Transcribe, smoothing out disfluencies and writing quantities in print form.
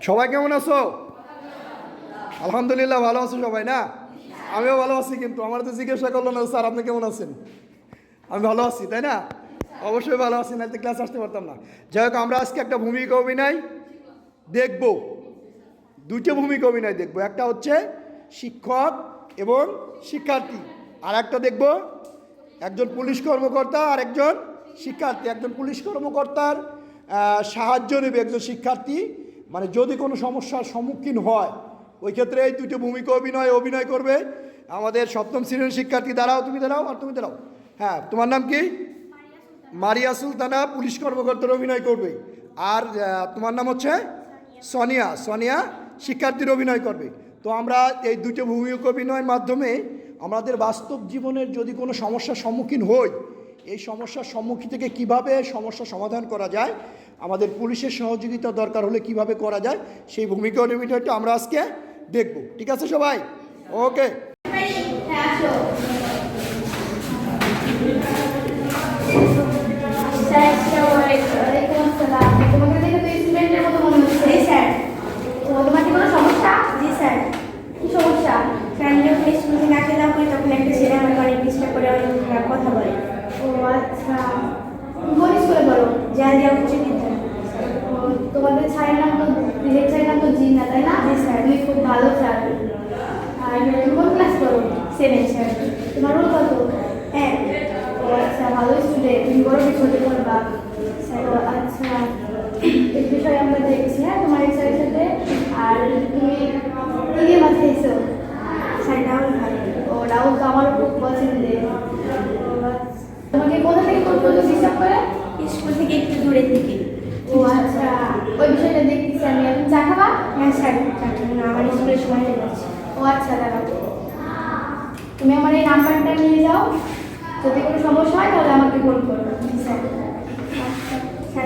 সবাই কেমন আছো? আলহামদুলিল্লাহ ভালো আছো সবাই না? আমিও ভালো আছি, কিন্তু আমার তো জিজ্ঞাসা করলো না স্যার আপনি কেমন আছেন। আমি ভালো আছি, তাই না? অবশ্যই ভালো আছি, না তো ক্লাস আসতে পারতাম না। যাই হোক, আমরা আজকে একটা ভূমিকা অভিনয় দেখব। দুইটা ভূমিকা অভিনয় দেখব, একটা হচ্ছে শিক্ষক এবং শিক্ষার্থী, আর একটা দেখব একজন পুলিশ কর্মকর্তা আর একজন শিক্ষার্থী। একজন পুলিশ কর্মকর্তার সাহায্য নেবে একজন শিক্ষার্থী, মানে যদি কোনো সমস্যার সম্মুখীন হয় ওই ক্ষেত্রে এই দুটো ভূমিকা অভিনয় করবে আমাদের সপ্তম শ্রেণীর শিক্ষার্থী। দাঁড়াও, তুমি দাঁড়াও, আর তুমি দাঁড়াও। হ্যাঁ, তোমার নাম কি? মারিয়া সুলতানা পুলিশ কর্মকর্তার অভিনয় করবে। আর তোমার নাম হচ্ছে সোনিয়া। সোনিয়া শিক্ষার্থীর অভিনয় করবে। তো আমরা এই দুটো ভূমিকা অভিনয়ের মাধ্যমে আমাদের বাস্তব জীবনের যদি কোনো সমস্যার সম্মুখীন হই, এই সমস্যার সম্মুখীন থেকে কিভাবে সমস্যা সমাধান করা যায়, আমাদের পুলিশের সহযোগিতা দরকার হলে কিভাবে করা যায়, সেই ভূমিকা অভিনয়টা আমরা আজকে দেখব। ঠিক আছে সবাই? ওকে। কথা বলে। ও আচ্ছা, কোন স্কুলে পড়ো? জাহাঙ্গীর উচ্চ বিদ্যালয়। তোমাদের স্যারের নাম তো হেড স্যারের নাম তো জিনা, তাই না? জি স্যার। তুমি খুব ভালো স্যার। আর তুমি কোন ক্লাস পড়ো? 7 স্যার। তোমার রোল কত? 1। ও আচ্ছা, ভালো স্টুডেন্ট। তুমি বড় কিছু হতে পারবা স্যার। ও আচ্ছা, এই বিষয়ে আমরা দেখছি। হ্যাঁ, তোমার এই স্যারের সাথে। আর তুমি কি মাছ খেয়েছো? স্যার ডাউল ভাই। ও ডাউল তো আমারও খুব পছন্দের। তোমাকে কোথা থেকে কোন পর্যন্ত হিসাব করে? স্কুল থেকে একটু দূরে থেকে। ও আচ্ছা, ওই বিষয়টা দেখতেছি আমি। এখন চা খাবা? হ্যাঁ স্যার, চা খাবো না, আমার স্কুলের সময় হয়ে যাচ্ছে। ও আচ্ছা, দাঁড়াও। তুমি আমার এই নাম্বারটা নিয়ে যাও, যদি কোনো সমস্যা হয় তাহলে আমাকে ফোন করো। স্যার। আচ্ছা স্যার,